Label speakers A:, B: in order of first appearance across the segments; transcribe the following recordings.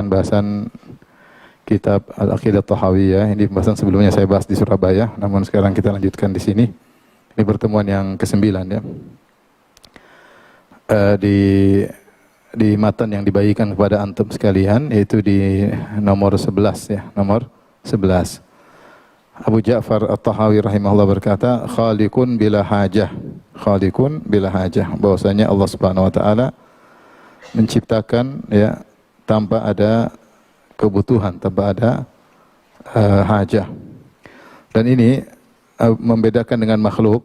A: pembahasan kitab Al-Aqidah Thahawiyah. Ini pembahasan sebelumnya saya bahas di Surabaya, namun sekarang kita lanjutkan di sini. Ini pertemuan yang ke-9 ya. Di matan yang dibagikan kepada antum sekalian, yaitu di nomor 11 ya, nomor 11. Abu Ja'far At-Tahawi rahimahullah berkata, khaliqun bila hajah. Khaliqun bila hajah. Bahwasanya Allah Subhanahu wa taala menciptakan ya tanpa ada kebutuhan, tanpa ada hajah. Dan ini membedakan dengan makhluk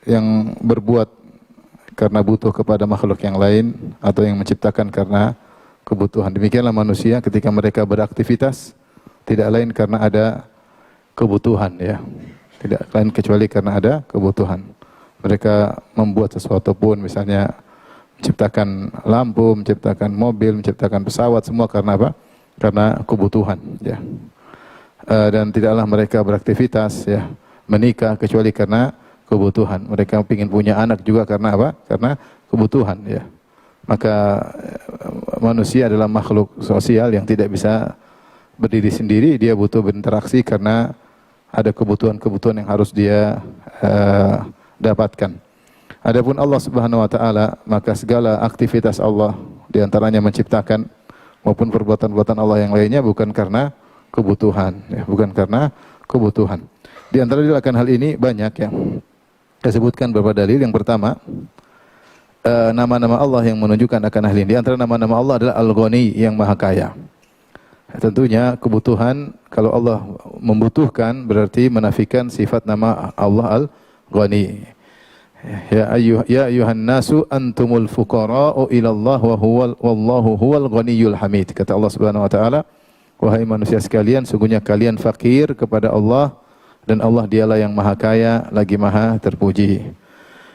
A: yang berbuat karena butuh kepada makhluk yang lain atau yang menciptakan karena kebutuhan. Demikianlah manusia ketika mereka beraktivitas tidak lain karena ada kebutuhan ya. Tidak lain kecuali karena ada kebutuhan. Mereka membuat sesuatu pun, misalnya menciptakan lampu, menciptakan mobil, menciptakan pesawat, semua karena apa? Karena kebutuhan ya. Dan tidaklah mereka beraktivitas ya, menikah kecuali karena kebutuhan. Mereka ingin punya anak juga karena apa? Karena kebutuhan ya. Maka manusia adalah makhluk sosial yang tidak bisa berdiri sendiri, dia butuh berinteraksi karena ada kebutuhan-kebutuhan yang harus dia dapatkan. Adapun Allah Subhanahu wa taala, maka segala aktivitas Allah di antaranya menciptakan maupun perbuatan-perbuatan Allah yang lainnya bukan karena kebutuhan ya, bukan karena kebutuhan. Di antara akan hal ini banyak yang saya sebutkan beberapa dalil. Yang pertama, nama-nama Allah yang menunjukkan akan hal ini. Di antara nama-nama Allah adalah Al-Ghani, yang Maha Kaya. Tentunya kebutuhan, kalau Allah membutuhkan berarti menafikan sifat nama Allah Al-Ghani. Ya ayuhan nasu antumul fuqara'u ila Allah wallahu huwal ghaniyyul hamid. Kata Allah Subhanahu wa taala, wahai manusia sekalian, sungguhnya kalian fakir kepada Allah dan Allah dialah yang Maha Kaya lagi Maha terpuji.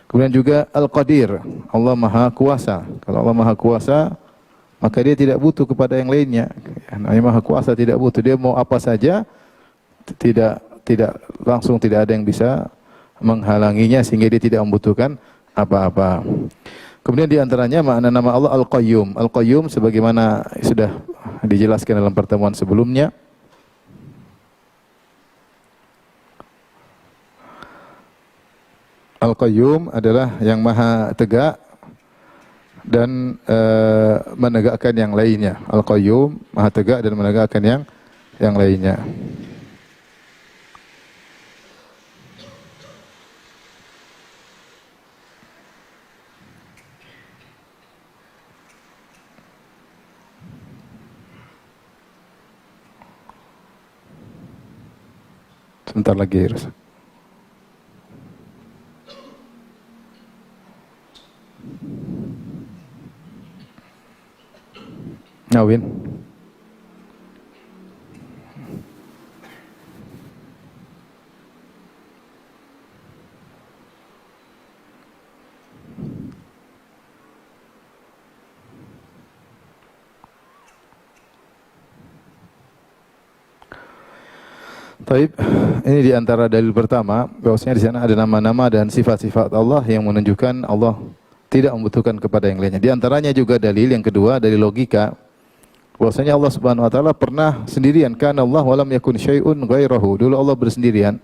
A: Kemudian juga Al-Qadir, Allah Maha Kuasa. Kalau Allah Maha Kuasa, maka dia tidak butuh kepada yang lainnya. Yang Maha Kuasa tidak butuh, dia mau apa saja, tidak langsung, tidak ada yang bisa menghalanginya sehingga dia tidak membutuhkan apa-apa. Kemudian di antaranya makna nama Allah Al-Qayyum. Al-Qayyum sebagaimana sudah dijelaskan dalam pertemuan sebelumnya. Al-Qayyum adalah yang Maha Tegak dan menegakkan yang lainnya. Al-Qayyum Maha Tegak dan menegakkan yang lainnya. Sebentar lagi, Rasa. Nawin. Taib, ini di antara dalil pertama bahwasanya di sana ada nama-nama dan sifat-sifat Allah yang menunjukkan Allah tidak membutuhkan kepada yang lainnya. Di antaranya juga dalil yang kedua dari logika bahwasanya Allah Subhanahu wa taala pernah sendirian, kana Allah wa lam yakun syai'un ghairahu. Dulu Allah bersendirian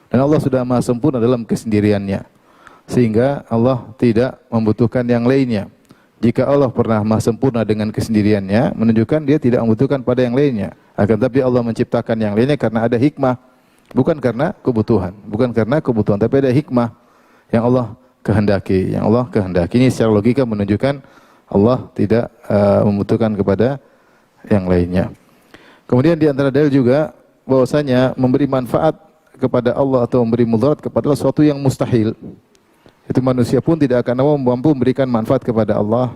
A: dan Allah sudah Maha sempurna dalam kesendiriannya. Sehingga Allah tidak membutuhkan yang lainnya. Jika Allah pernah Maha sempurna dengan kesendiriannya, menunjukkan dia tidak membutuhkan pada yang lainnya. Akan tetapi Allah menciptakan yang lainnya karena ada hikmah, bukan karena kebutuhan, tapi ada hikmah yang Allah kehendaki, Ini secara logika menunjukkan Allah tidak membutuhkan kepada yang lainnya. Kemudian di antara dalil juga bahwasanya memberi manfaat kepada Allah atau memberi mudarat kepada Allah sesuatu yang mustahil. Itu manusia pun tidak akan mampu memberikan manfaat kepada Allah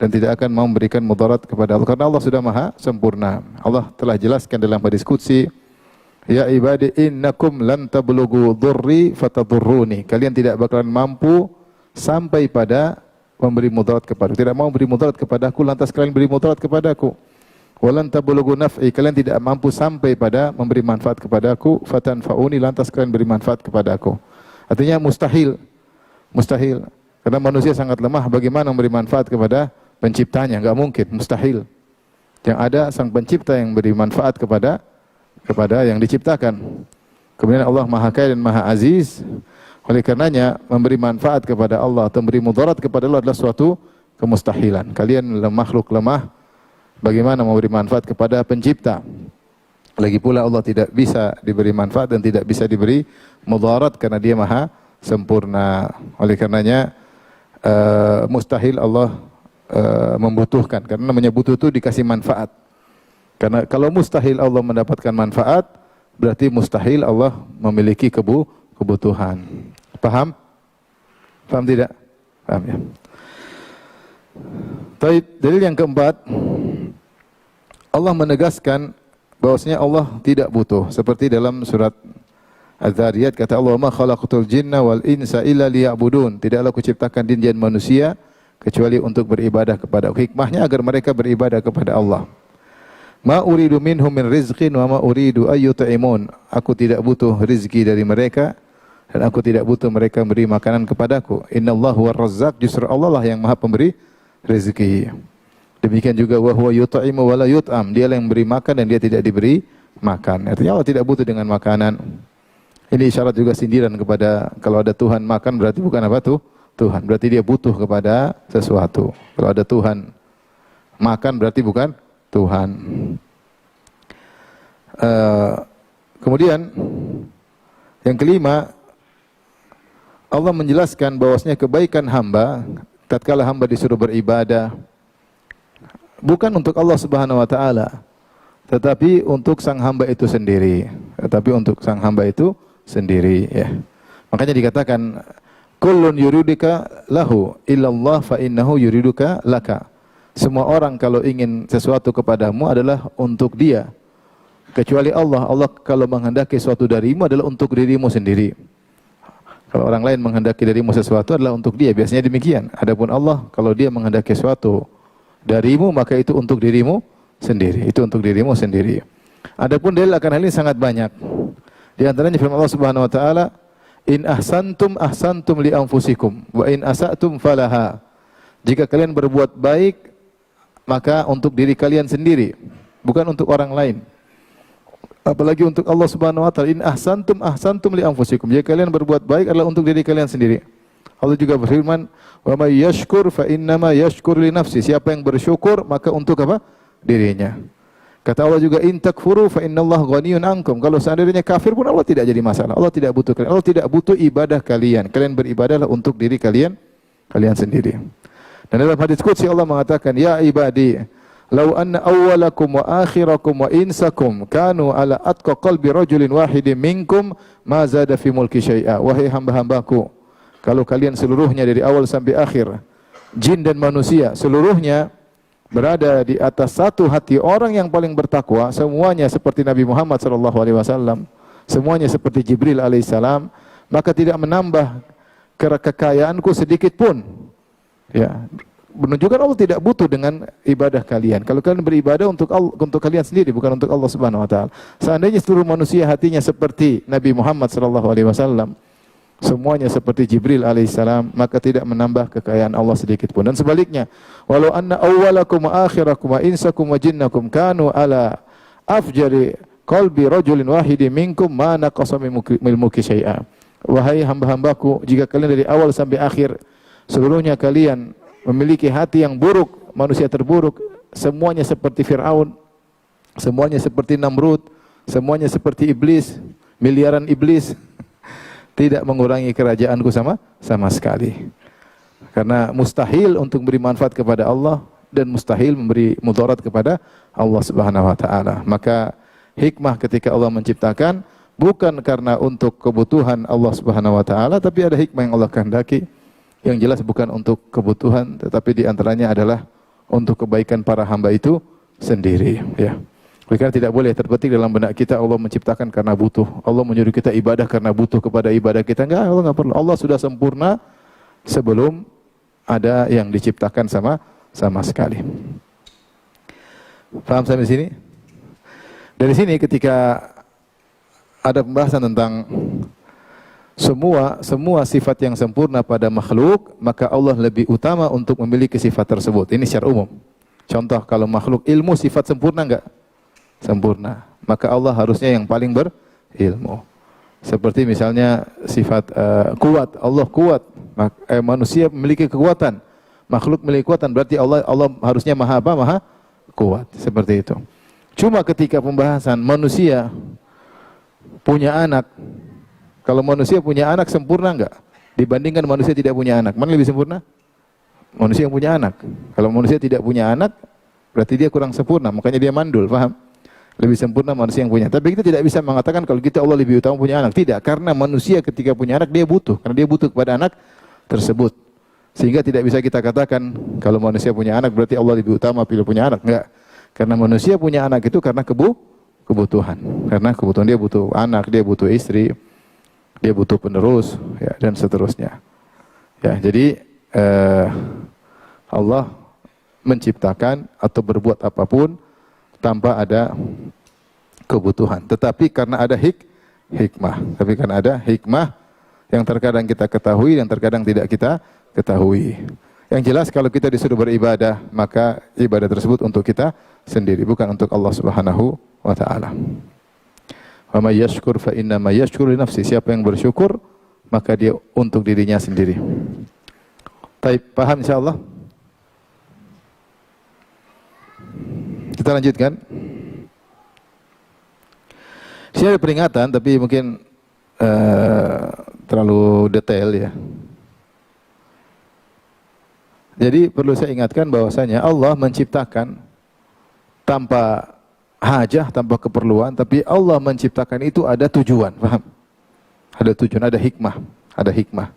A: dan tidak akan mau memberikan mudarat kepada Allah karena Allah sudah Maha sempurna. Allah telah jelaskan dalam hadis qudsi, ya ibadi innakum lan tablughu dhurri fatadurruni. Kalian tidak bakalan mampu sampai pada memberi mudarat kepadaku. Tidak mau memberi mudarat kepadaku, lantas kalian beri mudarat kepadaku. Walan tablughu naf'i. Kalian tidak mampu sampai pada memberi manfaat kepadaku, fatanfa'uni, lantas kalian beri manfaat kepadaku. Artinya mustahil. Karena manusia sangat lemah, bagaimana memberi manfaat kepada penciptanya? Enggak mungkin, mustahil. Yang ada sang pencipta yang beri manfaat kepada yang diciptakan. Kemudian Allah Maha Kaya dan Maha Aziz. Oleh karenanya memberi manfaat kepada Allah atau memberi mudarat kepada Allah adalah suatu kemustahilan. Kalian makhluk lemah, bagaimana memberi manfaat kepada pencipta? Lagi pula Allah tidak bisa diberi manfaat dan tidak bisa diberi mudarat karena Dia Maha sempurna. Oleh karenanya mustahil Allah membutuhkan, karena namanya butuh itu dikasih manfaat. Karena kalau mustahil Allah mendapatkan manfaat, berarti mustahil Allah memiliki kebutuhan. Paham? Paham tidak? Paham ya. Baik, dalil yang keempat, Allah menegaskan bahwasanya Allah tidak butuh, seperti dalam surat Az-Zariyat kata Allah, "Ma khalaqtul jinna wal insa illa liya'budun." Tidaklah kuciptakan jin dan manusia kecuali untuk beribadah kepada aku. Hikmahnya agar mereka beribadah kepada Allah. Ma uridu minhum min rizqin wa ma uridu ayyut'imun. Aku tidak butuh rizki dari mereka dan aku tidak butuh mereka beri makanan kepadaku. Innallahu war-razzaq, justru Allah lah yang Maha pemberi rezeki. Demikian juga wa huwa yut'imu wa la yut'am. Dialah yang beri makan dan dia tidak diberi makan. Artinya Allah tidak butuh dengan makanan. Ini isyarat juga sindiran kepada kalau ada Tuhan makan berarti bukan apa tuh? Tuhan. Berarti dia butuh kepada sesuatu. Kalau ada Tuhan makan berarti bukan Tuhan. Kemudian yang kelima, Allah menjelaskan bahwasanya kebaikan hamba tatkala hamba disuruh beribadah bukan untuk Allah Subhanahu wa taala, tetapi untuk sang hamba itu sendiri. Ya. Makanya dikatakan kullun yuridika lahu illallah fa innahu yuriduka laka. Semua orang kalau ingin sesuatu kepadamu adalah untuk dia, kecuali Allah. Allah kalau menghendaki sesuatu darimu adalah untuk dirimu sendiri. Kalau orang lain menghendaki darimu sesuatu adalah untuk dia, biasanya demikian. Adapun Allah kalau dia menghendaki sesuatu darimu maka itu untuk dirimu sendiri. Itu untuk dirimu sendiri. Adapun dalil akan hal ini sangat banyak. Di antaranya firman Allah Subhanahu wa taala, "In ahsantum ahsantum li anfusikum wa in asa'tum falaha." Jika kalian berbuat baik maka untuk diri kalian sendiri, bukan untuk orang lain. Apalagi untuk Allah Subhanahu wa taala, "In ahsantum ahsantum li anfusikum." Jika kalian berbuat baik adalah untuk diri kalian sendiri. Allah juga berfirman, "Wa may yashkur fa innama yashkur li nafsi." Siapa yang bersyukur maka untuk apa? Dirinya. Kata Allah juga, "In takfuru fa innallaha ghaniyun ankum." Kalau seandainya kafir pun Allah tidak jadi masalah. Allah tidak butuh kalian. Allah tidak butuh ibadah kalian. Kalian beribadahlah untuk diri kalian sendiri. Dan dalam hadis qudsi Allah mengatakan, "Ya ibadi, law anna awwalakum wa akhirakum wa insakum kanu ala atqa qalbi rajulin wahidin minkum ma zada fi mulki syai'a." Wahai hamba-hambaku, kalau kalian seluruhnya dari awal sampai akhir, jin dan manusia seluruhnya berada di atas satu hati orang yang paling bertakwa, semuanya seperti Nabi Muhammad sallallahu alaihi wasallam, semuanya seperti Jibril alaihissalam, maka tidak menambah kekayaanku sedikit pun. Ya, menunjukkan Allah tidak butuh dengan ibadah kalian. Kalau kalian beribadah untuk kalian sendiri, bukan untuk Allah Subhanahu wa taala. Seandainya seluruh manusia hatinya seperti Nabi Muhammad sallallahu alaihi wasallam, semuanya seperti Jibril alaihissalam, maka tidak menambah kekayaan Allah sedikit pun. Dan sebaliknya, walau anna awwalakum wa akhirakum wa insakum wa jinnakum kanu ala afjari qalbi rajulin wahidin minkum ma naqasa min mulki syai'a. Wahai hamba-hambaku, jika kalian dari awal sampai akhir seluruhnya kalian memiliki hati yang buruk, manusia terburuk, semuanya seperti Fir'aun, semuanya seperti Namrud, semuanya seperti iblis, miliaran iblis, tidak mengurangi kerajaanku sama sekali. Karena mustahil untuk memberi manfaat kepada Allah dan mustahil memberi mudarat kepada Allah Subhanahu wa taala. Maka hikmah ketika Allah menciptakan bukan karena untuk kebutuhan Allah Subhanahu wa taala, tapi ada hikmah yang Allah kehendaki. Yang jelas bukan untuk kebutuhan, tetapi diantaranya adalah untuk kebaikan para hamba itu sendiri. Ya. Karena tidak boleh terpetik dalam benak kita Allah menciptakan karena butuh. Allah menyuruh kita ibadah karena butuh kepada ibadah kita. Enggak, Allah enggak perlu. Allah sudah sempurna sebelum ada yang diciptakan sama sekali. Paham sampai sini? Dari sini ketika ada pembahasan tentang semua sifat yang sempurna pada makhluk, maka Allah lebih utama untuk memiliki sifat tersebut. Ini secara umum. Contoh kalau makhluk ilmu sifat sempurna enggak? Sempurna. Maka Allah harusnya yang paling berilmu. Seperti misalnya sifat kuat, Allah kuat. Manusia memiliki kekuatan, makhluk memiliki kekuatan, berarti Allah harusnya maha apa? Maha kuat. Seperti itu. Cuma ketika pembahasan manusia punya anak, kalau manusia punya anak sempurna enggak? Dibandingkan manusia tidak punya anak, mana lebih sempurna? Manusia yang punya anak. Kalau manusia tidak punya anak, berarti dia kurang sempurna, makanya dia mandul, paham? Lebih sempurna manusia yang punya. Tapi kita tidak bisa mengatakan kalau kita Allah lebih utama punya anak. Tidak, karena manusia ketika punya anak dia butuh, karena dia butuh kepada anak tersebut. Sehingga tidak bisa kita katakan kalau manusia punya anak berarti Allah lebih utama pilih punya anak. Enggak. Karena manusia punya anak itu karena kebutuhan. Karena kebutuhan dia butuh anak, dia butuh istri, dia butuh penerus, ya, dan seterusnya. Ya, jadi Allah menciptakan atau berbuat apapun tanpa ada kebutuhan. Tetapi karena ada hikmah. Tapi karena ada hikmah yang terkadang kita ketahui dan terkadang tidak kita ketahui. Yang jelas kalau kita disuruh beribadah, maka ibadah tersebut untuk kita sendiri, bukan untuk Allah Subhanahu wa taala. Wa may yashkur fa inna ma yashkuru li nafsi. Siapa yang bersyukur, maka dia untuk dirinya sendiri. Baik, paham insyaallah? Kita lanjutkan. Sini ada peringatan, tapi mungkin terlalu detail ya. Jadi perlu saya ingatkan bahwasanya Allah menciptakan tanpa hajah, tanpa keperluan, tapi Allah menciptakan itu ada tujuan, paham? Ada tujuan, ada hikmah, ada hikmah.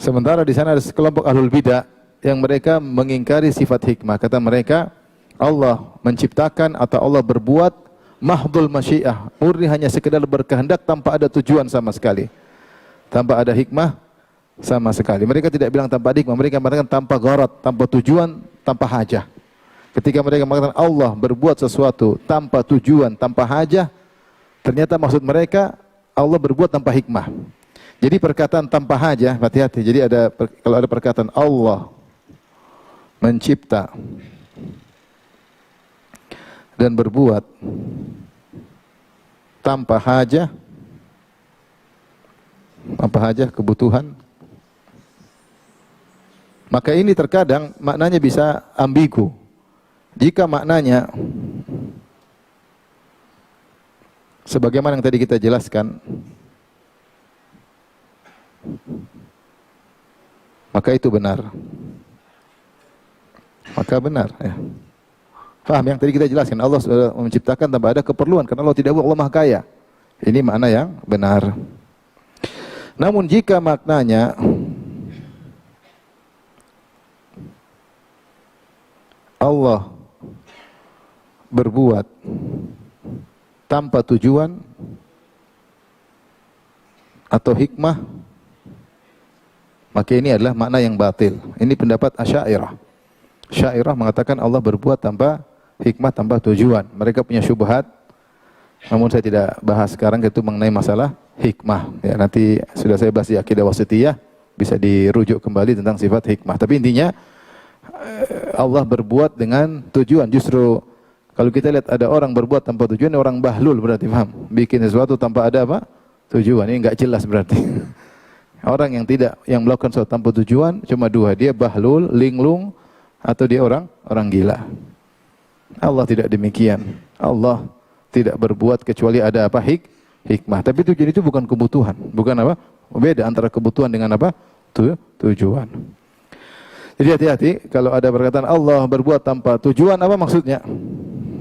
A: Sementara di sana ada sekelompok ahlul bidah yang mereka mengingkari sifat hikmah. Kata mereka, Allah menciptakan atau Allah berbuat mahdhul masyiah, murni hanya sekedar berkehendak tanpa ada tujuan sama sekali. Tanpa ada hikmah sama sekali. Mereka tidak bilang tanpa hikmah, mereka mengatakan tanpa gharat, tanpa tujuan, tanpa hajah. Ketika mereka mengatakan Allah berbuat sesuatu tanpa tujuan, tanpa hajah, ternyata maksud mereka Allah berbuat tanpa hikmah. Jadi perkataan tanpa hajah, hati-hati. Jadi kalau ada perkataan Allah mencipta dan berbuat tanpa hajah kebutuhan, maka ini terkadang maknanya bisa ambigu. Jika maknanya sebagaimana yang tadi kita jelaskan, maka itu benar. Maka benar ya. Paham yang tadi kita jelaskan, Allah sudah menciptakan tanpa ada keperluan karena Allah tidak, Allah Maha Kaya. Ini makna yang benar. Namun jika maknanya Allah berbuat tanpa tujuan atau hikmah, maka ini adalah makna yang batil. Ini pendapat Asy'ariyah. Asy'ariyah mengatakan Allah berbuat tanpa hikmah, tanpa tujuan. Mereka punya syubhat, namun saya tidak bahas sekarang, itu mengenai masalah hikmah. Ya, nanti sudah saya bahas di Aqidah Wasithiyah, bisa dirujuk kembali tentang sifat hikmah. Tapi intinya Allah berbuat dengan tujuan. Justru kalau kita lihat ada orang berbuat tanpa tujuan, orang bahlul berarti, paham? Bikin sesuatu tanpa ada apa? Tujuan. Ini enggak jelas berarti. Orang yang melakukan sesuatu tanpa tujuan cuma dua, dia bahlul, linglung, atau dia orang gila. Allah tidak demikian. Allah tidak berbuat kecuali ada apa? Hikmah. Tapi tujuan itu bukan kebutuhan. Bukan apa? Beda antara kebutuhan dengan apa? Tujuan. Jadi hati-hati kalau ada perkataan Allah berbuat tanpa tujuan, apa maksudnya?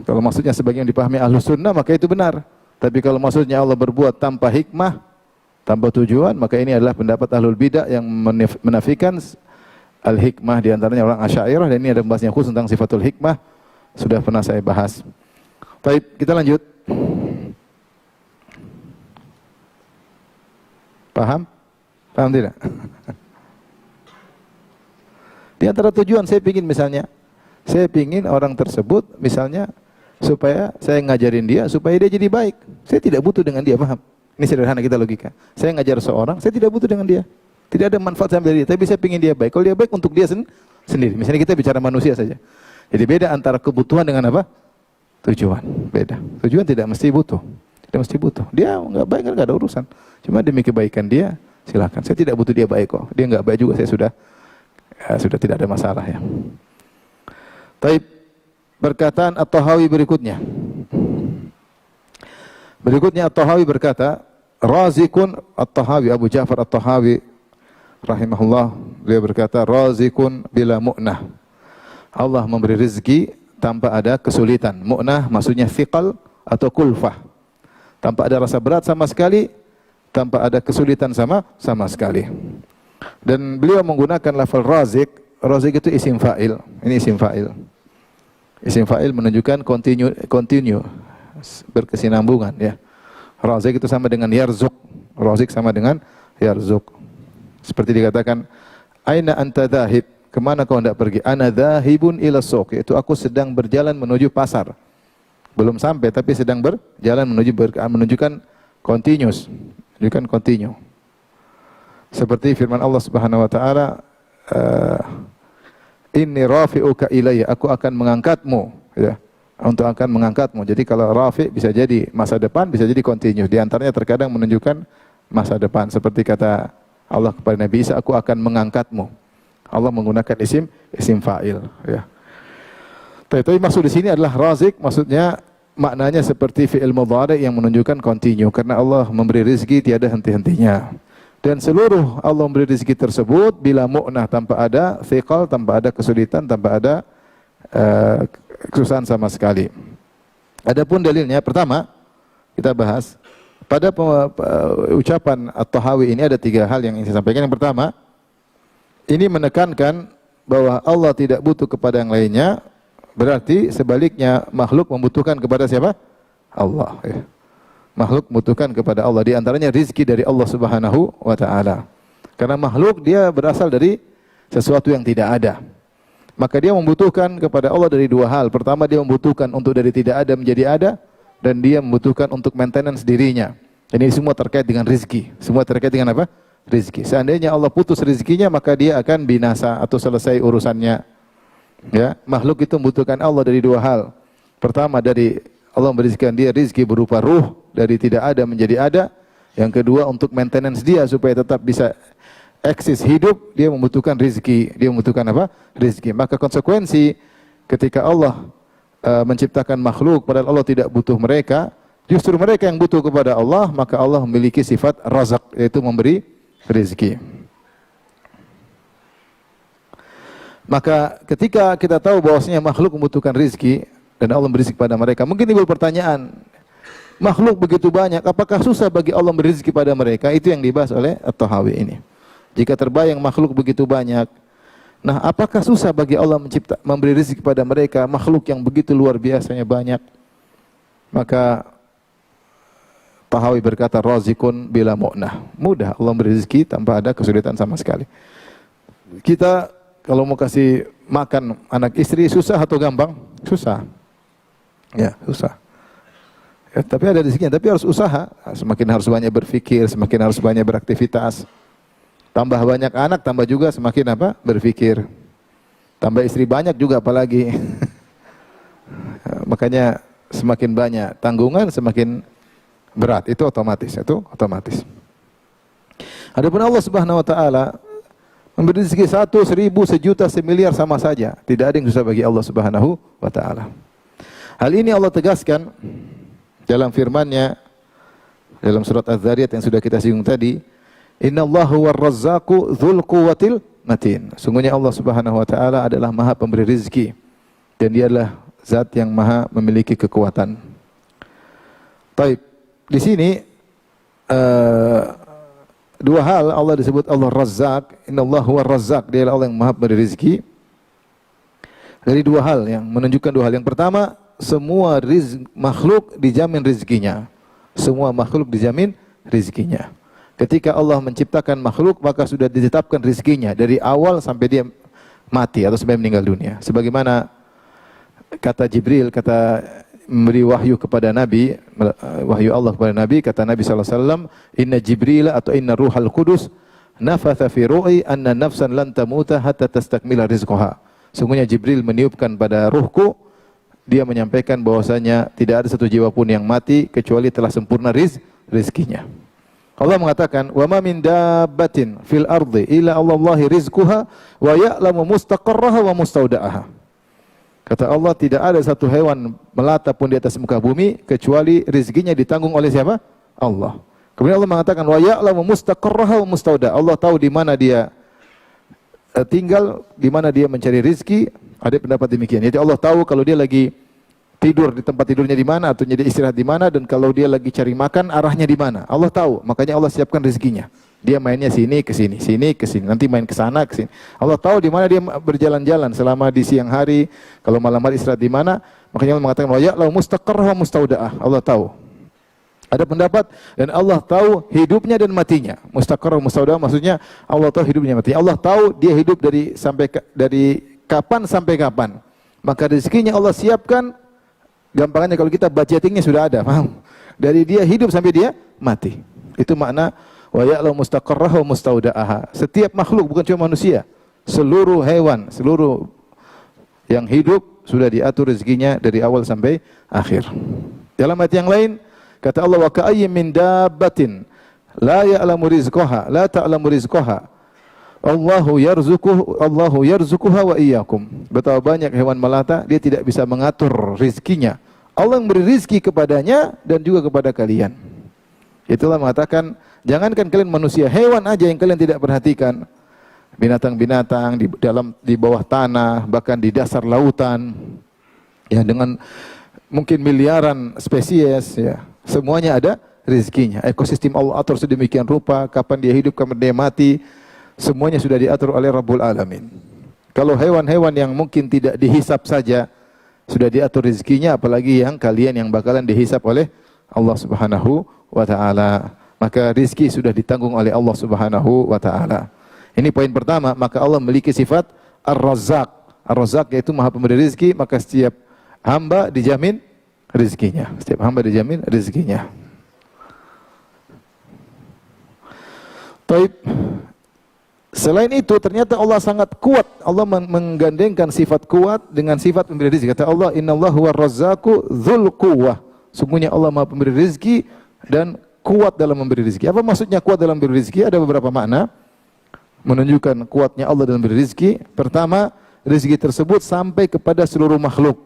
A: Kalau maksudnya sebagian dipahami Ahlus Sunnah, maka itu benar. Tapi kalau maksudnya Allah berbuat tanpa hikmah, tanpa tujuan, maka ini adalah pendapat Ahlul Bidah yang menafikan al-hikmah, di antaranya orang Asy'ariyah, dan ini ada pembahasannya khusus tentang sifatul hikmah. Sudah pernah saya bahas. Baik, kita lanjut. Paham? Paham tidak? Di antara tujuan saya pingin orang tersebut misalnya supaya saya ngajarin dia supaya dia jadi baik. Saya tidak butuh dengan dia, paham? Ini sederhana kita logika. Saya ngajar seorang, saya tidak butuh dengan dia. Tidak ada manfaat sama dari dia, tapi saya pingin dia baik. Kalau dia baik untuk dia sendiri. Misalnya kita bicara manusia saja. Jadi beda antara kebutuhan dengan apa? Tujuan. Beda. Tujuan tidak mesti butuh. Tidak mesti butuh. Dia nggak baik kan nggak ada urusan. Cuma demi kebaikan dia, silakan. Saya tidak butuh dia baik kok. Dia nggak baik juga, saya sudah tidak ada masalah ya. Taib, perkataan At-Tahawi berikutnya. Berikutnya At-Tahawi berkata, Razikun At-Tahawi, Abu Ja'far At-Tahawi rahimahullah, beliau berkata, Razikun bila mu'nah. Allah memberi rezeki tanpa ada kesulitan. Mu'nah maksudnya thiqal atau kulfah. Tanpa ada rasa berat sama sekali, tanpa ada kesulitan sama sekali. Dan beliau menggunakan lafal razik. Razik itu isim fa'il. Ini isim fa'il. Isim fa'il menunjukkan continue, berkesinambungan ya. Razik itu sama dengan yarzuk. Razik sama dengan yarzuk. Seperti dikatakan, aina anta dhahib? Kemana kau hendak pergi? Ana dhahibun ila suq. Yaitu aku sedang berjalan menuju pasar. Belum sampai tapi sedang berjalan menunjukkan continuous, menunjukkan continue. Seperti firman Allah Subhanahu wa taala, inni rafi'uka ilayya, aku akan mengangkatmu ya. Untuk akan mengangkatmu. Jadi kalau rafi' bisa jadi masa depan, bisa jadi continue. Di antaranya terkadang menunjukkan masa depan. Seperti kata Allah kepada Nabi Isa, aku akan mengangkatmu. Allah menggunakan isim fa'il ya. Tapi maksud di sini adalah razik, maksudnya maknanya seperti fi'il mudhari yang menunjukkan continue, karena Allah memberi rezeki tiada henti-hentinya. Dan seluruh Allah memberi rezeki tersebut bila mu'nah, tanpa ada thiqal, tanpa ada kesulitan, tanpa ada kesusahan sama sekali. Adapun dalilnya, pertama kita bahas pada ucapan At-Tahawi ini ada 3 hal yang ingin saya sampaikan. Yang pertama, ini menekankan bahwa Allah tidak butuh kepada yang lainnya. Berarti sebaliknya makhluk membutuhkan kepada siapa? Allah ya. Makhluk membutuhkan kepada Allah. Di antaranya rizki dari Allah Subhanahu wa taala. Karena makhluk dia berasal dari sesuatu yang tidak ada. Maka dia membutuhkan kepada Allah dari 2 hal. Pertama, dia membutuhkan untuk dari tidak ada menjadi ada, dan dia membutuhkan untuk maintenance dirinya. Ini semua terkait dengan rizki. Semua terkait dengan apa? Rizki. Seandainya Allah putus rizkinya, maka dia akan binasa atau selesai urusannya. Ya, makhluk itu membutuhkan Allah dari 2 hal. Pertama, dari Allah memberikan dia rizki berupa ruh, dari tidak ada menjadi ada. Yang kedua, untuk maintenance dia supaya tetap bisa eksis hidup, dia membutuhkan rizki. Dia membutuhkan apa? Rizki. Maka konsekuensi ketika Allah menciptakan makhluk padahal Allah tidak butuh mereka, justru mereka yang butuh kepada Allah, maka Allah memiliki sifat razak, yaitu memberi rizki. Maka ketika kita tahu bahwasanya makhluk membutuhkan rizki dan Allah memberi rizki pada mereka, mungkin timbul pertanyaan, makhluk begitu banyak, apakah susah bagi Allah memberi rizki pada mereka? Itu yang dibahas oleh At-Tahawi ini. Jika terbayang makhluk begitu banyak, nah apakah susah bagi Allah memberi rizki pada mereka, makhluk yang begitu luar biasanya banyak? Maka Tahawi berkata, razikun bila mu'nah. Mudah Allah memberi rizki tanpa ada kesulitan sama sekali. Kita kalau mau kasih makan anak istri susah atau gampang? Susah. Ya, susah. Ya, tapi ada rezekinya, tapi harus usaha. Semakin harus banyak berpikir, semakin harus banyak beraktivitas. Tambah banyak anak, tambah juga semakin apa? Berpikir. Tambah istri banyak juga apalagi. Makanya semakin banyak tanggungan, semakin berat. Itu otomatis, Adapun Allah Subhanahu wa taala memberi rezeki 1, 1000, 1.000.000, 1.000.000.000 sama saja. Tidak ada yang susah bagi Allah Subhanahu wa taala. Hal ini Allah tegaskan dalam firman-Nya dalam surat Az-Zariyat yang sudah kita singgung tadi, Innallaha huwar-razzaqu dzul quwwatil matin. Sungguhnya Allah Subhanahu wa taala adalah Maha Pemberi rezeki dan Dia adalah zat yang Maha memiliki kekuatan. Baik, di sini 2 hal Allah disebut Allah Razzaq, Innallaha huwar-razzaq, Dia adalah Allah yang Maha Pemberi rezeki. Dari 2 hal yang menunjukkan 2 hal. Yang pertama, semua makhluk dijamin rezekinya. Semua makhluk dijamin rezekinya. Ketika Allah menciptakan makhluk, maka sudah ditetapkan rezekinya dari awal sampai dia mati atau sampai meninggal dunia. Sebagaimana kata Jibril, memberi wahyu kepada Nabi, wahyu Allah kepada Nabi, kata Nabi SAW, Inna Jibril atau Inna Ruhal Qudus nafatha fi ru'i anna nafsan lan tamuta hatta tastakmila rizqaha. Sungguhnya Jibril meniupkan pada ruhku, dia menyampaikan bahwasanya tidak ada satu jiwa pun yang mati kecuali telah sempurna rizkinya. Allah mengatakan, "Wa ma min dabbatin fil ardi illa Allahi rizquha wa ya'lamu mustaqarraha wa mustaudaha." Kata Allah, tidak ada satu hewan melata pun di atas muka bumi kecuali rizkinya ditanggung oleh siapa? Allah. Kemudian Allah mengatakan, "Wa ya'lamu mustaqarraha wa mustaudaha." Allah tahu di mana dia tinggal, di mana dia mencari rizki. Ada pendapat demikian. Jadi Allah tahu kalau dia lagi tidur di tempat tidurnya di mana atau jadi istirahat di mana, dan kalau dia lagi cari makan arahnya di mana. Allah tahu, makanya Allah siapkan rezekinya. Dia mainnya sini ke sini, sini ke sini, nanti main ke sana ke sini. Allah tahu di mana dia berjalan-jalan selama di siang hari, kalau malam hari istirahat di mana. Makanya Allah mengatakan wa ya'lamu mustaqarraha wa mustaudaah. Allah tahu. Ada pendapat dan Allah tahu hidupnya dan matinya. Mustaqarrah mustaudaah maksudnya Allah tahu hidupnya matinya. Allah tahu dia hidup dari kapan sampai kapan. Maka rezekinya Allah siapkan. Gampangannya kalau kita budgetingnya sudah ada, paham? Dari dia hidup sampai dia mati. Itu makna wa ya'lamu mustaqarraha wa mustaudaha. Setiap makhluk, bukan cuma manusia, seluruh hewan, seluruh yang hidup sudah diatur rezekinya dari awal sampai akhir. Dalam ayat yang lain kata Allah, wa ka'ayyin min dabbatin la ya'lamu rizqaha la ta'lamu rizqaha Allahu yarzuquha wa iyyakum. Betapa banyak hewan melata, dia tidak bisa mengatur rizkinya. Allah yang beri rizki kepadanya dan juga kepada kalian. Itulah mengatakan, jangankan kalian manusia, hewan aja yang kalian tidak perhatikan. Binatang-binatang di bawah tanah, bahkan di dasar lautan, ya, dengan mungkin miliaran spesies, ya, semuanya ada rizkinya. Ekosistem Allah atur sedemikian rupa, kapan dia hidup, kapan dia mati. Semuanya sudah diatur oleh Rabbul Alamin. Kalau hewan-hewan yang mungkin tidak dihisap saja sudah diatur rezekinya, apalagi yang kalian yang bakalan dihisap oleh Allah Subhanahu wa taala. Maka rezeki sudah ditanggung oleh Allah Subhanahu wa taala. Ini poin pertama, maka Allah memiliki sifat Ar-Razzaq. Ar-Razzaq yaitu Maha Pemberi rezeki, maka setiap hamba dijamin rezekinya. Setiap hamba dijamin rezekinya. Baik. Selain itu ternyata Allah sangat kuat. Allah menggandengkan sifat kuat dengan sifat pemberi rezeki. Kata Allah, "Innallahu huwar-razzaqu dzul quwwah." Sungguhnya Allah Maha Pemberi rezeki dan kuat dalam memberi rezeki. Apa maksudnya kuat dalam memberi rezeki? Ada beberapa makna menunjukkan kuatnya Allah dalam memberi rezeki. Pertama, rezeki tersebut sampai kepada seluruh makhluk.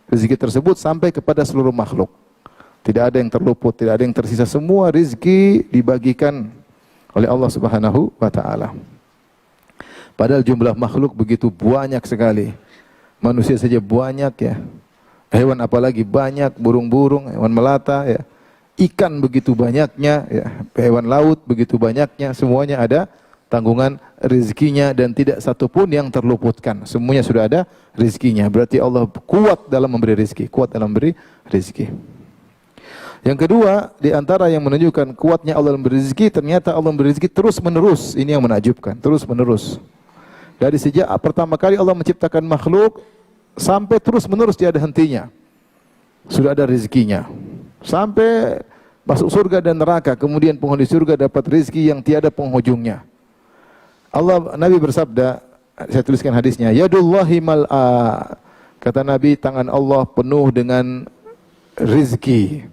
A: Rezeki tersebut sampai kepada seluruh makhluk. Tidak ada yang terluput, tidak ada yang tersisa. Semua rezeki dibagikan oleh Allah Subhanahu wa taala. Padahal jumlah makhluk begitu banyak sekali. Manusia saja banyak, ya. Hewan apalagi banyak, burung-burung, hewan melata, ya. Ikan begitu banyaknya, ya. Hewan laut begitu banyaknya, semuanya ada tanggungan rezekinya dan tidak satu pun yang terluputkan. Semuanya sudah ada rezekinya. Berarti Allah kuat dalam memberi rezeki, kuat dalam memberi rezeki. Yang kedua, di antara yang menunjukkan kuatnya Allah memberi rezeki, ternyata Allah memberi rezeki terus menerus. Ini yang menakjubkan, terus menerus. Dari sejak pertama kali Allah menciptakan makhluk sampai terus menerus tiada hentinya. Sudah ada rezekinya. Sampai masuk surga dan neraka, kemudian penghuni surga dapat rezeki yang tiada penghujungnya. Nabi bersabda, saya tuliskan hadisnya, yadullahi mal'a. Kata Nabi, tangan Allah penuh dengan rezeki.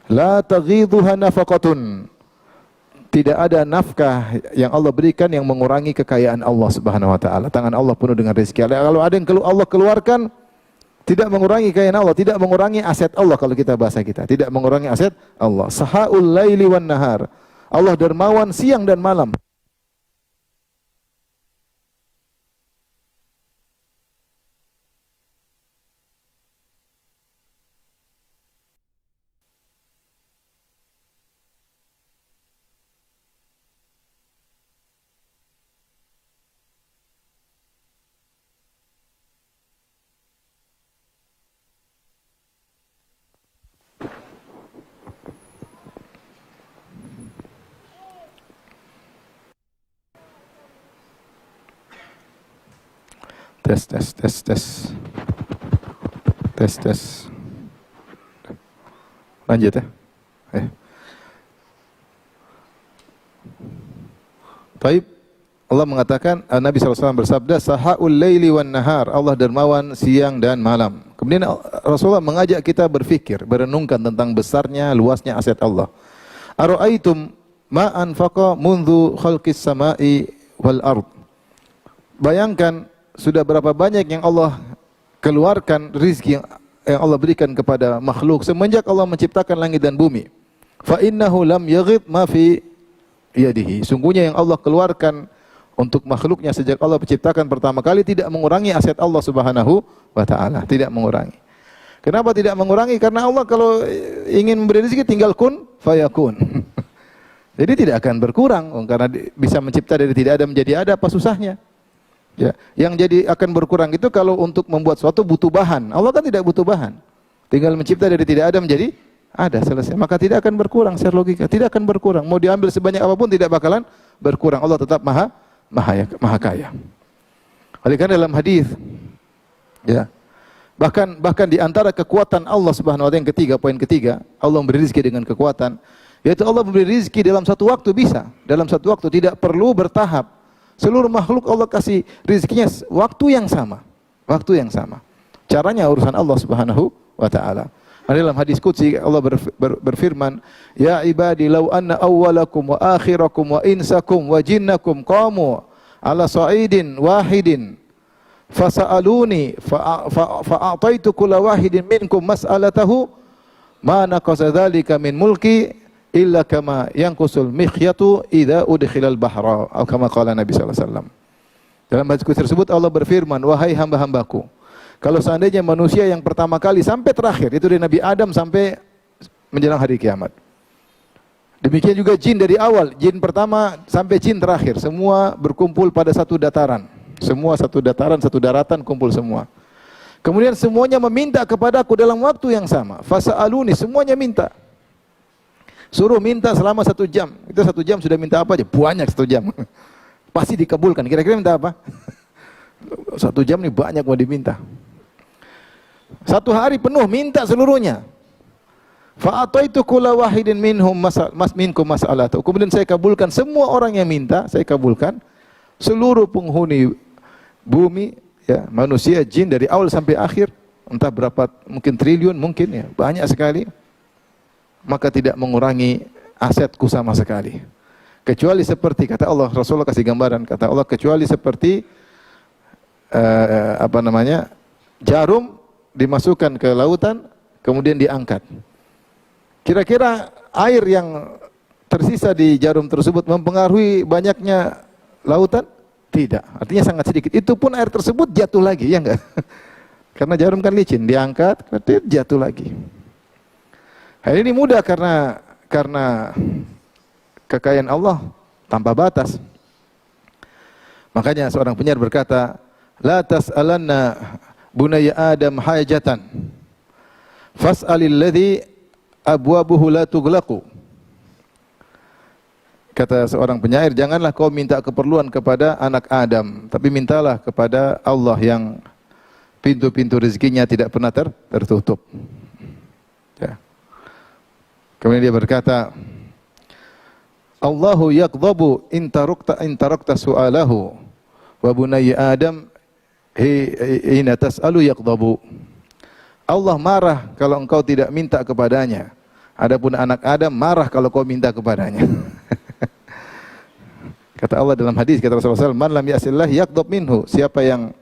A: La taghidhuha nafaqatun. Tidak ada nafkah yang Allah berikan yang mengurangi kekayaan Allah Subhanahu wa taala. Tangan Allah penuh dengan rezeki. Kalau ada yang Allah keluarkan, tidak mengurangi kekayaan Allah, tidak mengurangi aset Allah kalau kita bahasa kita. Tidak mengurangi aset Allah. Sahaul laili wan nahar. Allah dermawan siang dan malam. Tes. Lanjut ya. Baik. Allah mengatakan, Nabi SAW bersabda, Sahaul laili wan nahar, Allah dermawan siang dan malam. Kemudian Rasulullah mengajak kita berfikir, berenungkan tentang besarnya, luasnya aset Allah. Ara'aitum ma anfaqa mundhu khalqis sama'i wal ard. Bayangkan sudah berapa banyak yang Allah keluarkan rizki yang Allah berikan kepada makhluk semenjak Allah menciptakan langit dan bumi. Fa innahu lam yaghid ma fi yadihi. Sungguhnya yang Allah keluarkan untuk makhluknya sejak Allah menciptakan pertama kali tidak mengurangi aset Allah Subhanahu wa taala, tidak mengurangi. Kenapa tidak mengurangi? Karena Allah kalau ingin memberi rezeki tinggal kun fayakun. Jadi tidak akan berkurang karena bisa mencipta dari tidak ada menjadi ada, apa susahnya? Ya, yang jadi akan berkurang itu kalau untuk membuat sesuatu butuh bahan. Allah kan tidak butuh bahan. Tinggal mencipta dari tidak ada menjadi ada, selesai. Maka tidak akan berkurang secara logika, tidak akan berkurang. Mau diambil sebanyak apapun tidak bakalan berkurang. Allah tetap maha kaya. Oleh karena dalam hadis, ya, bahkan di antara kekuatan Allah Subhanahu wa taala yang ketiga, poin ketiga, Allah memberi rezeki dengan kekuatan, yaitu Allah memberi rezeki dalam satu waktu bisa, dalam satu waktu, tidak perlu bertahap. Seluruh makhluk Allah kasih rezekinya waktu yang sama, waktu yang sama. Caranya urusan Allah Subhanahu wa taala. Dalam hadis qudsi Allah berfirman, "Ya ibadi law anna awwalakum wa akhirakum wa insakum wa jinnakum qamu ala sa'idin wahidin fasa'aluni fa'ataitu kulla wahidin minkum mas'alatahu ma naqasa dzalika min mulki illa kama yanqusul mikhyatu idza udkhilal bahra." Atau kama qala Nabi sallallahu alaihi wasallam. Dalam hadis qudsi tersebut Allah berfirman, "Wahai hamba-hambaku, kalau seandainya manusia yang pertama kali sampai terakhir, itu dari Nabi Adam sampai menjelang hari kiamat. Demikian juga jin dari awal, jin pertama sampai jin terakhir, semua berkumpul pada satu dataran. Semua satu dataran, satu daratan kumpul semua. Kemudian semuanya meminta kepadaku dalam waktu yang sama. Fasa'aluni, semuanya minta. Suruh minta selama 1 jam. Itu 1 jam sudah minta apa aja? Banyak 1 jam. Pasti dikabulkan. Kira-kira minta apa? 1 jam nih banyak mau diminta. 1 hari penuh minta seluruhnya. Fa'ataitu kulla wahidin minhum minkum mas'alatu. Kemudian saya kabulkan semua orang yang minta, saya kabulkan. Seluruh penghuni bumi, ya, manusia, jin dari awal sampai akhir, entah berapa, mungkin triliun, mungkin ya, banyak sekali. Maka tidak mengurangi asetku sama sekali. Kecuali seperti kata Allah, Rasulullah kasih gambaran, kata Allah, kecuali seperti jarum dimasukkan ke lautan kemudian diangkat. Kira-kira air yang tersisa di jarum tersebut mempengaruhi banyaknya lautan? Tidak, artinya sangat sedikit. Itu pun air tersebut jatuh lagi, ya enggak? Karena jarum kan licin, diangkat, jatuh lagi. Hal ini mudah karena kekayaan Allah tanpa batas. Makanya seorang penyair berkata, la tas'alanna bunaya Adam hajatan fas'alil ladzi abwabuhu la tughlaqu. Kata seorang penyair, janganlah kau minta keperluan kepada anak Adam, tapi mintalah kepada Allah yang pintu-pintu rezekinya tidak pernah tertutup. Ya. Kemudian dia berkata, Allahu yaqdhabu in tarakta su'alahu wa bunayya Adam hina tas'alu yaqdhabu. Allah marah kalau engkau tidak minta kepadanya. Adapun anak Adam marah kalau kau minta kepadanya. Kata Allah dalam hadis, kata Rasulullah SAW, man lam ya'sillah yaqdhab minhu. Siapa yang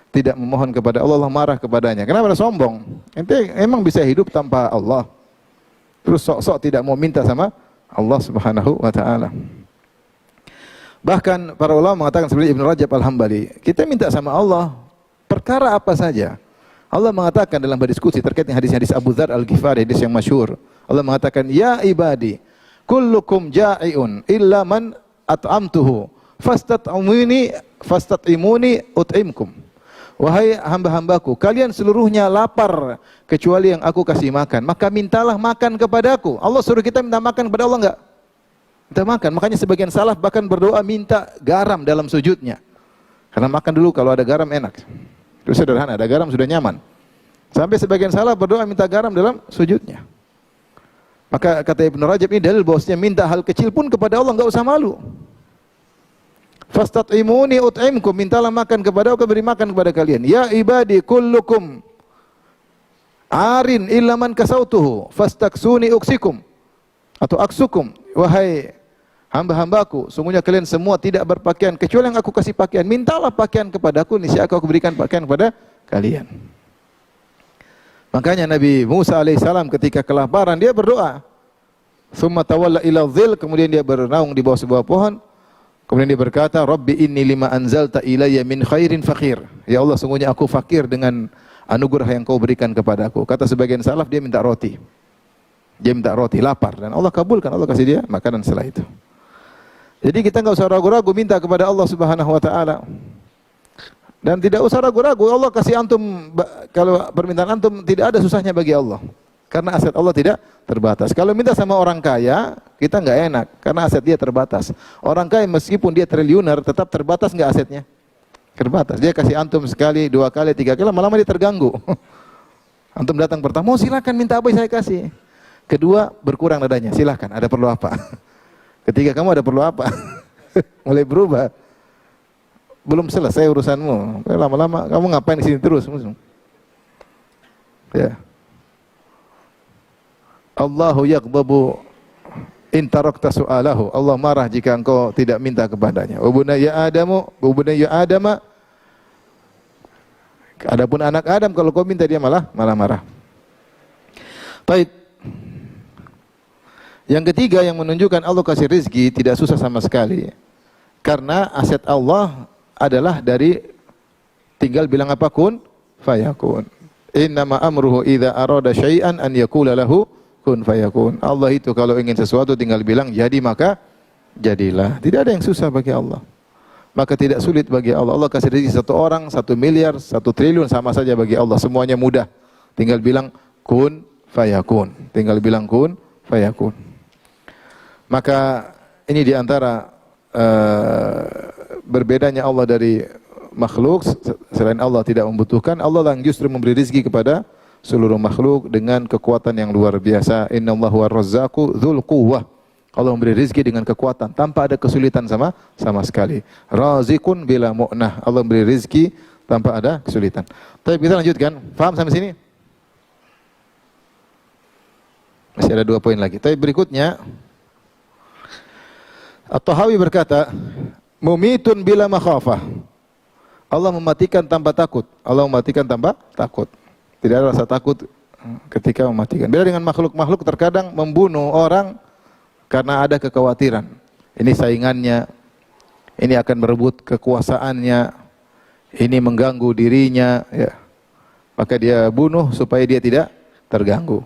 A: tidak memohon kepada Allah, Allah marah kepadanya. Kenapa sombong? Ente emang bisa hidup tanpa Allah? Terus sok-sok tidak mau minta sama Allah Subhanahu wa taala. Bahkan para ulama mengatakan seperti Ibnu Rajab Al-Hambali, kita minta sama Allah perkara apa saja. Allah mengatakan dalam hadis qudsi terkait dengan hadis Abu Dzar Al-Ghifari, hadis yang masyhur. Allah mengatakan, "Ya ibadi, kullukum ja'iun illa man at'amtuhu, fastat'imuni ut'imkum." Wahai hamba-hambaku, kalian seluruhnya lapar kecuali yang aku kasih makan, maka mintalah makan kepadaku. Allah suruh kita minta makan kepada Allah enggak? Minta makan. Makanya sebagian salaf bahkan berdoa minta garam dalam sujudnya. Karena makan dulu kalau ada garam enak. Itu sederhana, ada garam sudah nyaman. Sampai sebagian salaf berdoa minta garam dalam sujudnya. Maka kata Ibnu Rajab, ini dalil bahwasanya minta hal kecil pun kepada Allah enggak usah malu. Fastat'imuni ut'imkum, mintalah makan kepada aku, beri makan kepada kalian. Ya ibadi kullukum arin illa man kasautuhu fastaksuni uksikum atau aksukum. Wahai hamba-hambaku, sungguhnya kalian semua tidak berpakaian kecuali yang aku kasih pakaian. Mintalah pakaian kepadaku, niscaya aku berikan pakaian kepada kalian. Makanya Nabi Musa alaihissalam ketika kelaparan dia berdoa. Tsumma tawalla ila dhil, kemudian dia bernaung di bawah sebuah pohon. Kemudian dia berkata, Rabbi inni lima anzalta ilayya min khairin fakir. Ya Allah, sungguhnya aku fakir dengan anugerah yang kau berikan kepadaku. Kata sebagian salaf, dia minta roti. Dia minta roti, lapar. Dan Allah kabulkan, Allah kasih dia makanan setelah itu. Jadi kita enggak usah ragu-ragu minta kepada Allah Subhanahu wa taala. Dan tidak usah ragu-ragu, Allah kasih antum, kalau permintaan antum tidak ada susahnya bagi Allah. Karena aset Allah tidak terbatas. Kalau minta sama orang kaya, kita enggak enak karena aset dia terbatas. Orang kaya meskipun dia triliuner tetap terbatas enggak asetnya? Terbatas. Dia kasih antum sekali, dua kali, tiga kali, lama-lama dia terganggu. Antum datang pertama, silakan minta apa saya kasih. Kedua, berkurang nadanya, silakan, ada perlu apa? Ketiga, kamu ada perlu apa? Mulai berubah. Belum selesai urusanmu. Lama-lama kamu ngapain di sini terus? Ya. Allahu yaghdabu in tarakta su'alahu. Allah marah jika engkau tidak minta kepadanya. Wa bunayya Adama. Adapun anak Adam kalau kau minta dia malah marah. Baik. Yang ketiga yang menunjukkan Allah kasih rezeki tidak susah sama sekali. Karena aset Allah adalah dari tinggal bilang apa, kun fayakun. Innama amruhu idza arada syai'an an yaqula lahu kun fayakun. Allah itu kalau ingin sesuatu tinggal bilang jadi maka jadilah. Tidak ada yang susah bagi Allah. Maka tidak sulit bagi Allah. Allah kasih rezeki 1 orang, 1 miliar, 1 triliun sama saja bagi Allah. Semuanya mudah. Tinggal bilang kun fayakun. Tinggal bilang kun fayakun. Maka ini diantara berbedanya Allah dari makhluk. Selain Allah tidak membutuhkan, Allah yang justru memberi rezeki kepada seluruh makhluk dengan kekuatan yang luar biasa. Innallahu ar-razzaqu dzul quwwah. Allah memberi rezeki dengan kekuatan tanpa ada kesulitan sama sekali. Razikun bila mu'nah. Allah memberi rezeki tanpa ada kesulitan. Tapi kita lanjutkan. Paham sampai sini? Masih ada 2 poin lagi. Tapi berikutnya At-Tahawi berkata, mumitun bila makhafah. Allah mematikan tanpa takut. Allah mematikan tanpa takut. Tidak ada rasa takut ketika mematikan. Beda dengan makhluk-makhluk terkadang membunuh orang karena ada kekhawatiran. Ini saingannya, ini akan merebut kekuasaannya, ini mengganggu dirinya, ya. Maka dia bunuh supaya dia tidak terganggu.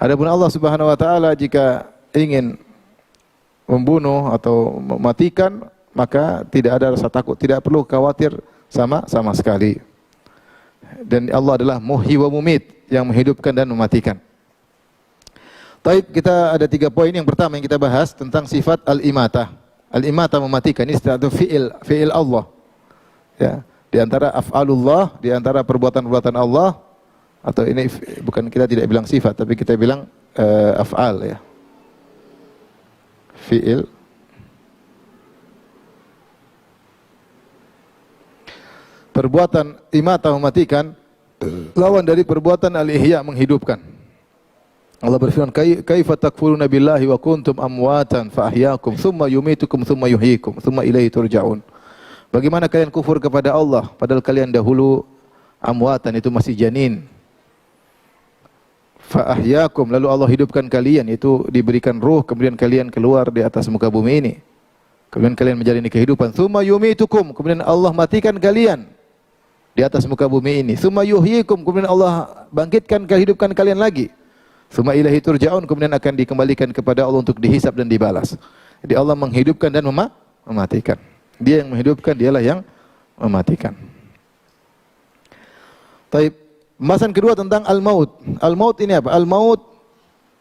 A: Adapun Allah Subhanahu wa taala jika ingin membunuh atau mematikan, maka tidak ada rasa takut, tidak perlu khawatir sama sekali. Dan Allah adalah muhyi wa mumit, yang menghidupkan dan mematikan. Taib, kita ada 3 poin. Yang pertama yang kita bahas tentang sifat al-imatah. Al-imatah mematikan, ini satu fi'il Allah. Ya, di antara af'alullah, di antara perbuatan-perbuatan Allah, atau ini bukan, kita tidak bilang sifat, tapi kita bilang af'al, ya. Fi'il. Perbuatan imatah mematikan lawan dari perbuatan al-ihya menghidupkan. Allah berfirman, kaifa takfuruna billahi wa kuntum amwatan fa ahyaakum thumma yumitukum thumma yuhyikum thumma ilaihi turja'un. Bagaimana kalian kufur kepada Allah padahal kalian dahulu amwatan, itu masih janin. Fa ahyaakum, lalu Allah hidupkan kalian, itu diberikan ruh, kemudian kalian keluar di atas muka bumi ini. Kemudian kalian menjalani kehidupan. Thumma yumitukum, kemudian Allah matikan kalian di atas muka bumi ini. Thumma yuhyikum, kemudian Allah bangkitkan, hidupkan kalian lagi. Thumma ilaihi turja'un, kemudian akan dikembalikan kepada Allah untuk dihisab dan dibalas. Jadi Allah menghidupkan dan mematikan. Dia yang menghidupkan, dialah yang mematikan. Taib. Pembahasan kedua tentang al-maut. Al-maut ini apa? Al-maut,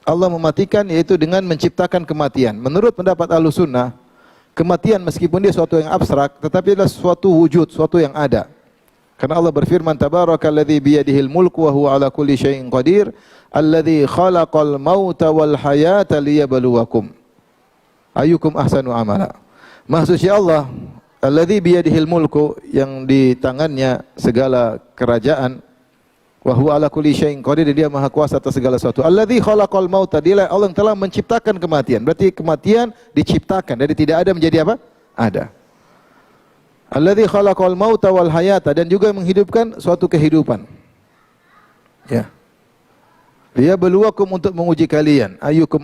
A: Allah mematikan yaitu dengan menciptakan kematian. Menurut pendapat Ahlussunnah, kematian meskipun dia suatu yang abstrak, tetapi adalah suatu wujud, suatu yang ada. Karena Allah berfirman, Tabarakalladzi biyadihil mulku wa huwa ala kulli syai'in qadir, alladzi khalaqal mauta wal hayata liyabluwakum ayyukum ahsanu amala. Maha suci Allah, alladzi biyadihil mulku, yang di tangannya segala kerajaan, wa huwa ala kulli syai'in qadir, dia maha kuasa atas segala sesuatu. Alladzi khalaqal mauta, dia Allah yang telah menciptakan kematian. Berarti kematian diciptakan dari tidak ada menjadi apa? Ada. Alladzi khalaqal mauta wal hayata, dan juga menghidupkan suatu kehidupan. Ya. Liyabluwakum, untuk menguji kalian, ayyukum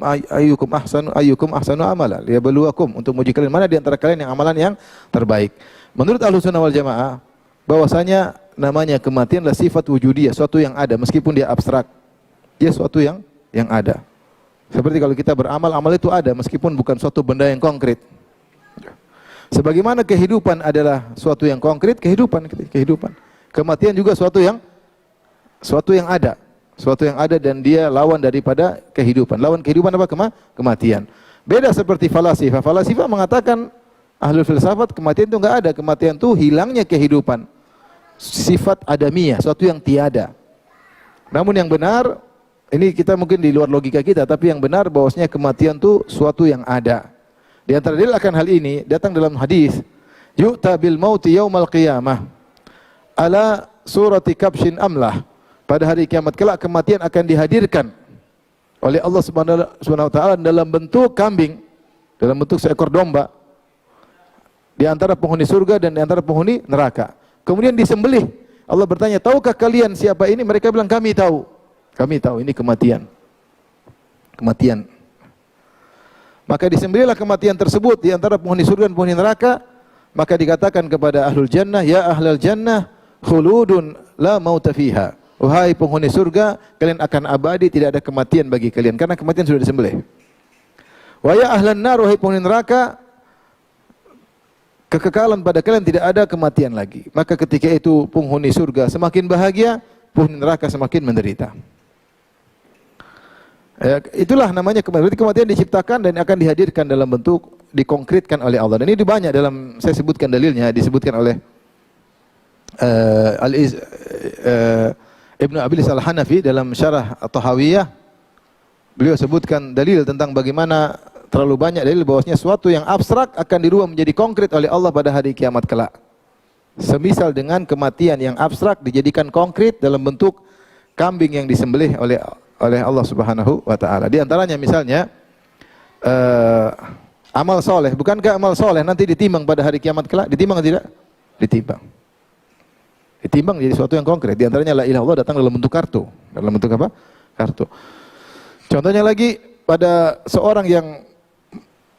A: ahsanu amala. Liyabluwakum, untuk menguji kalian mana di antara kalian yang amalan yang terbaik. Menurut Ahlussunnah wal Jamaah, bahwasanya namanya kematian adalah sifat wujudiyah, suatu yang ada meskipun dia abstrak. Dia suatu yang ada. Seperti kalau kita beramal, amal itu ada meskipun bukan suatu benda yang konkret. Sebagaimana kehidupan adalah suatu yang konkret, kehidupan. Kematian juga suatu yang ada. Suatu yang ada dan dia lawan daripada kehidupan. Lawan kehidupan apa? Kematian. Beda seperti falasifah. Falasifah mengatakan, ahlul filsafat, kematian itu enggak ada. Kematian itu hilangnya kehidupan. Sifat adamiyah, suatu yang tiada. Namun yang benar, ini kita mungkin di luar logika kita, tapi yang benar bahwasanya kematian itu suatu yang ada. Di antara dalil akan hal ini datang dalam hadis, yu'ta bil mauti yaumal qiyamah ala surati kabshin amlah. Pada hari kiamat kelak kematian akan dihadirkan oleh Allah Subhanahu wa taala dalam bentuk kambing, dalam bentuk seekor domba, di antara penghuni surga dan di antara penghuni neraka. Kemudian disembelih. Allah bertanya, "Tahukah kalian siapa ini?" Mereka bilang, "Kami tahu." Kami tahu ini kematian. Kematian. Maka disembelihlah kematian tersebut di antara penghuni surga dan penghuni neraka, maka dikatakan kepada ahlul jannah, "Ya ahlal jannah, khuludun la mauta fiha." Wahai penghuni surga, kalian akan abadi, tidak ada kematian bagi kalian karena kematian sudah disembelih. Wa ya ahlan nar, wahai penghuni neraka, kekekalan pada kalian, tidak ada kematian lagi. Maka ketika itu penghuni surga semakin bahagia, penghuni neraka semakin menderita. Ya, itulah namanya kematian. Berarti kematian diciptakan dan akan dihadirkan dalam bentuk dikonkretkan oleh Allah. Dan ini banyak dalam, saya sebutkan dalilnya, disebutkan oleh Ibnu Abilis Al-Hanafi dalam syarah At-Tahawiyah. Beliau sebutkan dalil tentang bagaimana terlalu banyak dalil bahwasanya suatu yang abstrak akan dirubah menjadi konkret oleh Allah pada hari kiamat kelak. Semisal dengan kematian yang abstrak dijadikan konkret dalam bentuk kambing yang disembelih oleh Allah Subhanahu wa taala. Di antaranya misalnya amal soleh. Bukankah amal soleh nanti ditimbang pada hari kiamat kelak? Ditimbang atau tidak? Ditimbang. Ditimbang jadi sesuatu yang konkret. Di antaranya la ilaha illallah datang dalam bentuk kartu. Dalam bentuk apa? Kartu. Contohnya lagi, pada seorang yang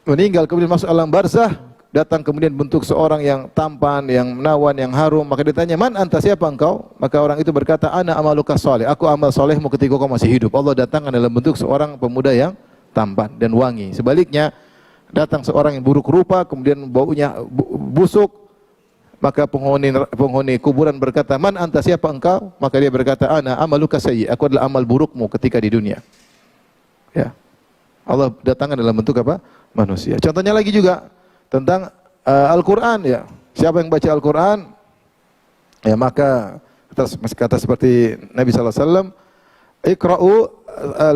A: meninggal kemudian masuk alam barzah, datang kemudian bentuk seorang yang tampan, yang menawan, yang harum, maka ditanya, "Man anta, siapa engkau?" Maka orang itu berkata, "Ana amaluka sholih." Aku amal solehmu ketika kau masih hidup. Allah datangkan dalam bentuk seorang pemuda yang tampan dan wangi. Sebaliknya, datang seorang yang buruk rupa, kemudian baunya busuk, maka penghuni kuburan berkata, "Man anta, siapa engkau?" Maka dia berkata, "Ana amaluka sayyi." Aku adalah amal burukmu ketika di dunia. Ya. Allah datangkan dalam bentuk apa? Manusia. Contohnya lagi juga tentang Al-Qur'an, ya. Siapa yang baca Al-Qur'an, ya maka kata seperti Nabi sallallahu alaihi wasallam, "Iqra'u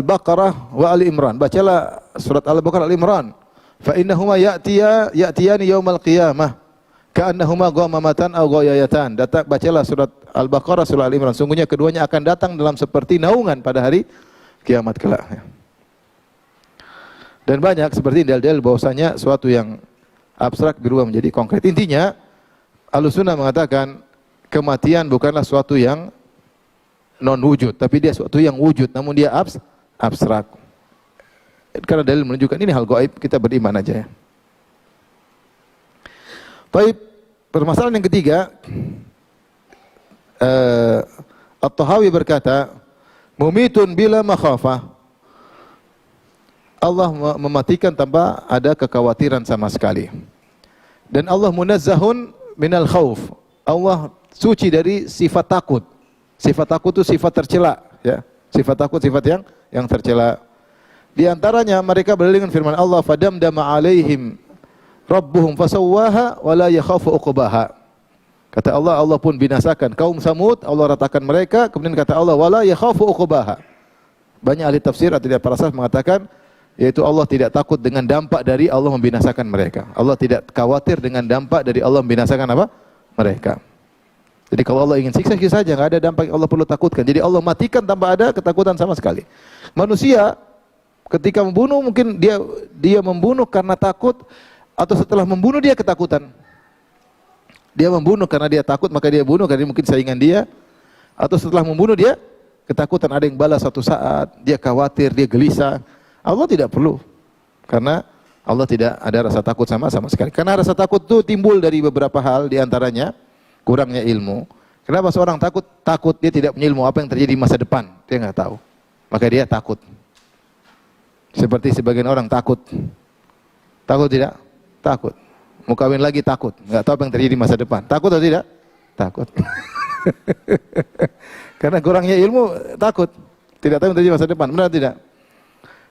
A: Al-Baqarah wa Ali Imran." Bacalah surat Al-Baqarah, Al-Imran. Fa innahuma ya'tiyani yaumal qiyamah ka'annahuma ghamamatan aw ghayayatan. Bacalah surat Al-Baqarah, surah Al-Imran. Sungguhnya keduanya akan datang dalam seperti naungan pada hari kiamat kelak. Dan banyak seperti dalil-dalil bahwasanya suatu yang abstrak berubah menjadi konkret. Intinya, Ahlussunnah mengatakan kematian bukanlah suatu yang non wujud, tapi dia suatu yang wujud, namun dia abstrak. Karena dalil menunjukkan ini hal gaib, kita beriman aja ya. Baik, permasalahan yang ketiga, At-Tahawi berkata, "Mumitun bila makhafah." Allah mematikan tanpa ada kekhawatiran sama sekali. Dan Allah munazzahun minal khauf. Allah suci dari sifat takut. Sifat takut itu sifat tercela, ya. Sifat takut sifat yang tercela. Di antaranya mereka berdalil dengan firman Allah, "Fadamdama 'alaihim rabbuhum fasawwaha wa la yakhafu uqbaha." Kata Allah, Allah pun binasakan kaum Samud, Allah ratakan mereka, kemudian kata Allah, "Wa la yakhafu uqbaha." Banyak ahli tafsir atau para salaf mengatakan yaitu Allah tidak takut dengan dampak dari Allah membinasakan mereka. Allah tidak khawatir dengan dampak dari Allah membinasakan apa? Mereka. Jadi kalau Allah ingin siksa saja, nggak ada dampak yang Allah perlu takutkan. Jadi Allah matikan tanpa ada ketakutan sama sekali. Manusia ketika membunuh mungkin dia membunuh karena takut, atau setelah membunuh dia ketakutan. Dia membunuh karena dia takut, maka dia bunuh karena mungkin saingan dia, atau setelah membunuh dia ketakutan, ada yang balas satu saat, dia khawatir, dia gelisah. Allah tidak perlu, karena Allah tidak ada rasa takut sama sekali. Karena rasa takut itu timbul dari beberapa hal, diantaranya kurangnya ilmu. Kenapa seorang takut? Takut dia tidak punya ilmu apa yang terjadi di masa depan, dia nggak tahu, maka dia takut. Seperti sebagian orang takut tidak? Takut. Mau kawin lagi takut, nggak tahu apa yang terjadi di masa depan. Takut atau tidak? Takut. Karena kurangnya ilmu, takut. Tidak tahu yang terjadi di masa depan. Benar tidak?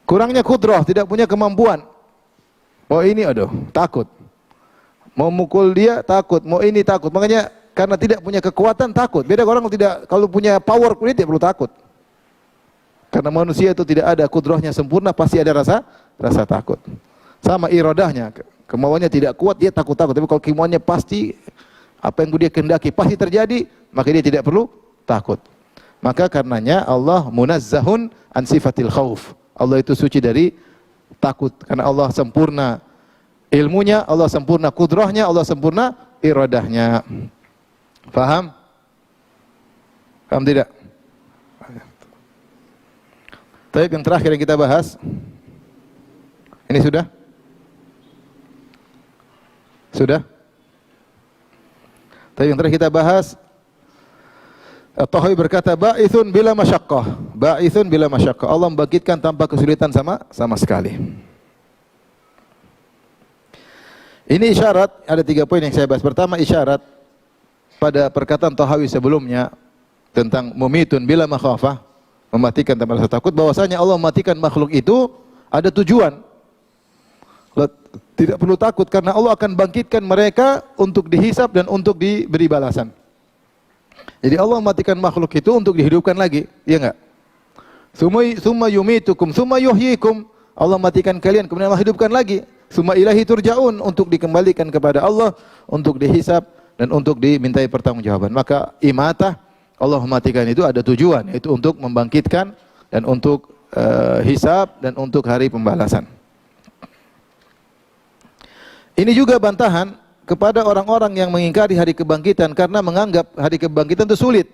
A: Kurangnya kudrah, tidak punya kemampuan. Mau ini, aduh, takut. Mau mukul dia, takut. Mau ini, takut. Makanya karena tidak punya kekuatan, takut. Beda orang kalau punya power, dia tidak perlu takut. Karena manusia itu tidak ada kudrahnya sempurna, pasti ada rasa takut. Sama iradahnya, kemauannya tidak kuat, dia takut-takut. Tapi kalau kemauannya pasti, apa yang dia kehendaki pasti terjadi, maka dia tidak perlu takut. Maka karenanya Allah munazzahun an sifatil khauf. Allah itu suci dari takut, karena Allah sempurna ilmunya, Allah sempurna kudrahnya, Allah sempurna iradahnya. Faham? Faham tidak? Baik, yang terakhir yang kita bahas, ini sudah? Sudah? Tapi yang terakhir kita bahas, At-Tahawi berkata, ba'ithun bila masyaqqah. Ba'ithun bila masyaqqah. Allah membangkitkan tanpa kesulitan sama sekali. Ini isyarat, ada 3 poin yang saya bahas. Pertama, isyarat pada perkataan Tahawi sebelumnya tentang mumitun bila makhafah, mematikan tanpa rasa takut, bahwasanya Allah mematikan makhluk itu ada tujuan. Tidak perlu takut karena Allah akan bangkitkan mereka untuk dihisab dan untuk diberi balasan. Jadi Allah mematikan makhluk itu untuk dihidupkan lagi, iya enggak? Tsumma yumitukum, tsumma yuhyikum. Allah matikan kalian, kemudian Allah hidupkan lagi. Tsumma ilahi turja'un, untuk dikembalikan kepada Allah, untuk dihisab dan untuk dimintai pertanggungjawaban. Maka imatah, Allah mematikan itu ada tujuan, yaitu untuk membangkitkan dan untuk hisab dan untuk hari pembalasan. Ini juga bantahan kepada orang-orang yang mengingkari hari kebangkitan karena menganggap hari kebangkitan itu sulit.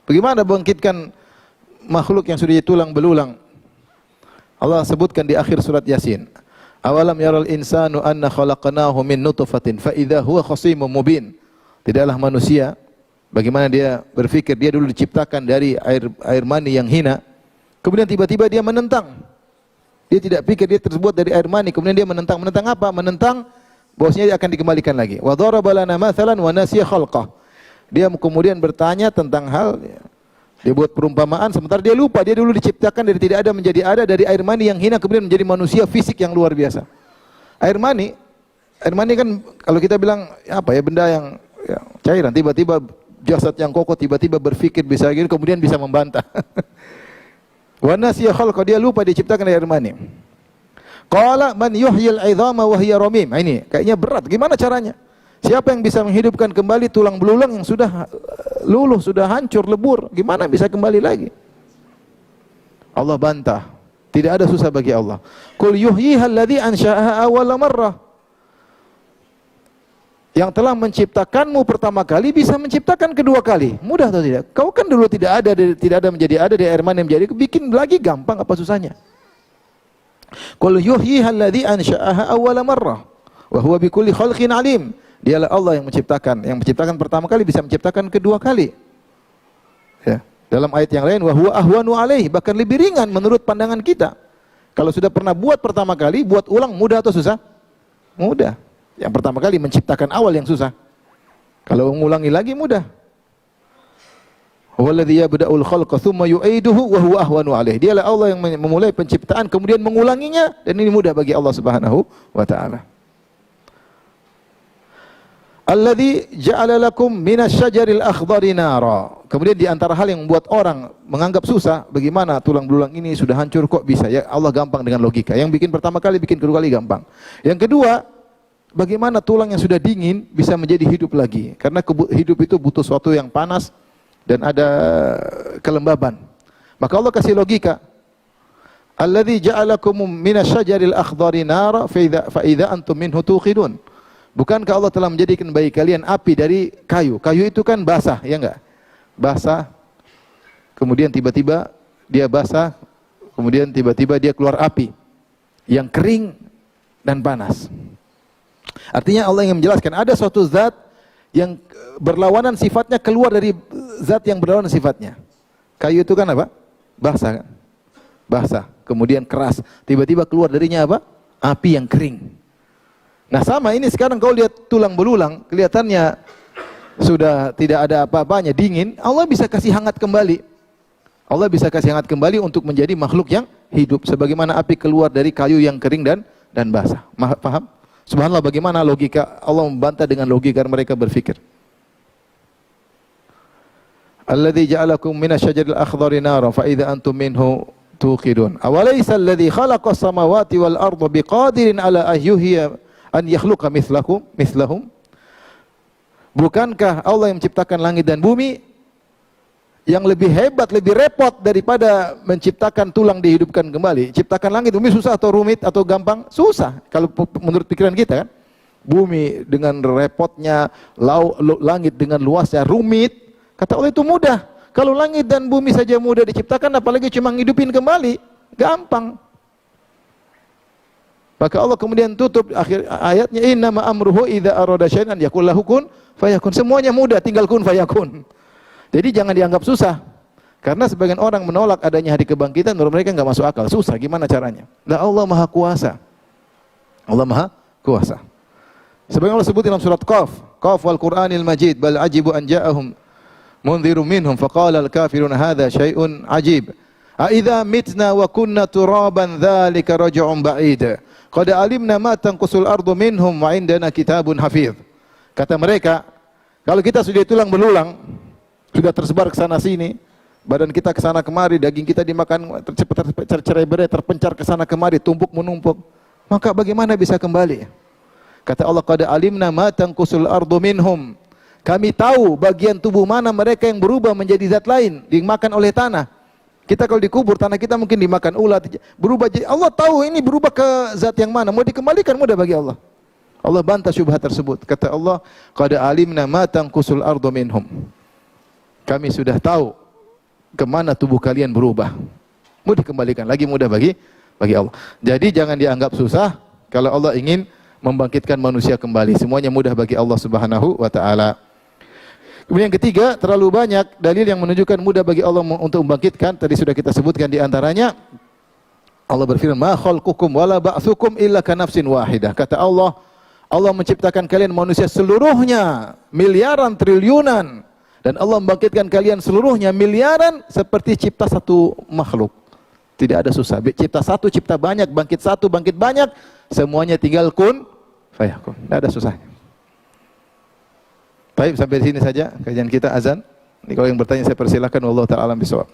A: Bagaimana bangkitkan makhluk yang sudah tulang belulang? Allah sebutkan di akhir surat Yasin. Awalam yaral insanu anna khalaqnahu min nutfatin fa idza huwa khasimun mubin. Tidaklah manusia, bagaimana dia berpikir dia dulu diciptakan dari air mani yang hina, kemudian tiba-tiba dia menentang. Dia tidak pikir dia terbuat dari air mani, kemudian dia menentang. Menentang apa? Menentang bahwasanya dia akan dikembalikan lagi. Wa daraba lana mathalan wa nasiya khalqah. Dia kemudian bertanya tentang hal, dia buat perumpamaan sementara dia lupa dia dulu diciptakan dari tidak ada menjadi ada, dari air mani yang hina kemudian menjadi manusia fisik yang luar biasa. Air mani kan kalau kita bilang apa ya, benda yang cairan, tiba-tiba jasad yang kokoh tiba-tiba berpikir bisa gini kemudian bisa membantah. Wa nasiya khalqah, dia lupa diciptakan dari air mani. Qala man yuhyil 'idhama wa hiya ramim. Ini kayaknya berat. Gimana caranya? Siapa yang bisa menghidupkan kembali tulang belulang yang sudah luluh, sudah hancur, lebur? Gimana bisa kembali lagi? Allah bantah. Tidak ada susah bagi Allah. Qul yuhyiha alladhi ansha'aha awwala marrah. Yang telah menciptakanmu pertama kali bisa menciptakan kedua kali. Mudah atau tidak? Kau kan dulu tidak ada menjadi ada, dari air mani menjadi, bikin lagi gampang, apa susahnya? Qul yuhyiha alladhi ansha'aha awwala marrah wa huwa bikulli khalqin alim. Dialah Allah yang menciptakan pertama kali bisa menciptakan kedua kali. Ya. Dalam ayat yang lain, wa huwa ahwanu alaihi, bahkan lebih ringan menurut pandangan kita. Kalau sudah pernah buat pertama kali, buat ulang mudah atau susah? Mudah. Yang pertama kali menciptakan awal yang susah. Kalau mengulangi lagi mudah. Walladzi yabda'ul khalqa tsumma yu'iduhu wa huwa ahwanu alaihi. Dialah Allah yang memulai penciptaan kemudian mengulanginya, dan ini mudah bagi Allah Subhanahu wa taala. Alladzi ja'ala lakum minasyajaril akhdari nara. Kemudian di antara hal yang membuat orang menganggap susah, bagaimana tulang belulang ini sudah hancur kok bisa? Ya Allah gampang dengan logika. Yang bikin pertama kali, bikin kedua kali gampang. Yang kedua, bagaimana tulang yang sudah dingin bisa menjadi hidup lagi? Karena hidup itu butuh sesuatu yang panas dan ada kelembaban. Maka Allah kasih logika. Alladzi ja'alakum minasyajaril akhdari nara fa idza antum minhu tuqidun. Bukankah Allah telah menjadikan bagi kalian api dari kayu? Kayu itu kan basah, ya enggak? Basah. Kemudian tiba-tiba dia basah, kemudian tiba-tiba dia keluar api yang kering dan panas. Artinya Allah ingin menjelaskan ada suatu zat yang berlawanan sifatnya keluar dari zat yang berlawanan sifatnya. Kayu itu kan apa? Basah kan? Basah, kemudian keras. Tiba-tiba keluar darinya apa? Api yang kering. Nah sama ini sekarang kau lihat tulang belulang, kelihatannya sudah tidak ada apa-apanya, dingin. Allah bisa kasih hangat kembali. Allah bisa kasih hangat kembali untuk menjadi makhluk yang hidup. Sebagaimana api keluar dari kayu yang kering dan basah. Paham? Subhanallah bagaimana logika Allah membantah dengan logika mereka berfikir. Alladzi ja'alakum minasyajaril akhdari naran fa idza antum minhu tuqidun. Awalaysa alladzi khalaqas samawati wal arda biqadirin ala ayyuhiya an yakhluqa mithlahum. Bukankah Allah yang menciptakan langit dan bumi yang lebih hebat, lebih repot daripada menciptakan tulang dihidupkan kembali? Ciptakan langit bumi susah atau rumit atau gampang? Susah kalau menurut pikiran kita kan. Bumi dengan repotnya, langit dengan luasnya rumit. Kata Allah itu mudah. Kalau langit dan bumi saja mudah diciptakan, apalagi cuma ngidupin kembali, gampang. Maka Allah kemudian tutup akhir ayatnya, innama amruhu idza arada syai'an yaqul lahu kun fayakun. Semuanya mudah, tinggal kun fayakun. Jadi jangan dianggap susah. Karena sebagian orang menolak adanya hari kebangkitan, menurut mereka enggak masuk akal. Susah, gimana caranya? Lah Allah Maha Kuasa. Allah Maha Kuasa. Sebagaimana Allah sebut dalam surat Qaf, Qaf wal Qur'anil Majid, bal ajibu an ja'ahum mundzirum minhum faqala al kafiruna hadza syai'un ajib. A idza mitna wa kunna turaban dzalika raj'un ba'id. Qad alimna ma tanqusul ardu minhum wa indana kitabun hafiz. Kata mereka, kalau kita sudah tulang belulang, sudah tersebar ke sana sini, badan kita ke sana kemari, daging kita dimakan tercerai-berai, terpencar ke sana kemari, tumpuk menumpuk, maka bagaimana bisa kembali? Kata Allah, qad alimna ma tanqusul ardu minhum. Kami tahu bagian tubuh mana mereka yang berubah menjadi zat lain, dimakan oleh tanah. Kita kalau dikubur, tanah kita mungkin dimakan ulat, berubah. Allah tahu ini berubah ke zat yang mana, mau dikembalikan mudah bagi Allah. Allah bantah syubhat tersebut. Kata Allah, qad alimna ma tanqusul ardu minhum. Kami sudah tahu kemana tubuh kalian berubah. Mau dikembalikan lagi mudah bagi Allah. Jadi jangan dianggap susah kalau Allah ingin membangkitkan manusia kembali. Semuanya mudah bagi Allah Subhanahu wa taala. Kemudian yang ketiga, terlalu banyak dalil yang menunjukkan mudah bagi Allah untuk membangkitkan. Tadi sudah kita sebutkan di antaranya Allah berfirman, "Ma khalqukum wala ba'tsukum illa kanafsin wahidah." Kata Allah, Allah menciptakan kalian manusia seluruhnya miliaran, triliunan, dan Allah membangkitkan kalian seluruhnya miliaran seperti cipta satu makhluk. Tidak ada susah. Cipta satu, cipta banyak, bangkit satu, bangkit banyak, semuanya tinggal kun fayakun. Tidak ada susahnya. Baik, sampai di sini saja kajian kita, azan. Ini kalau yang bertanya saya persilakan, wallahu ta'ala alam bisawab.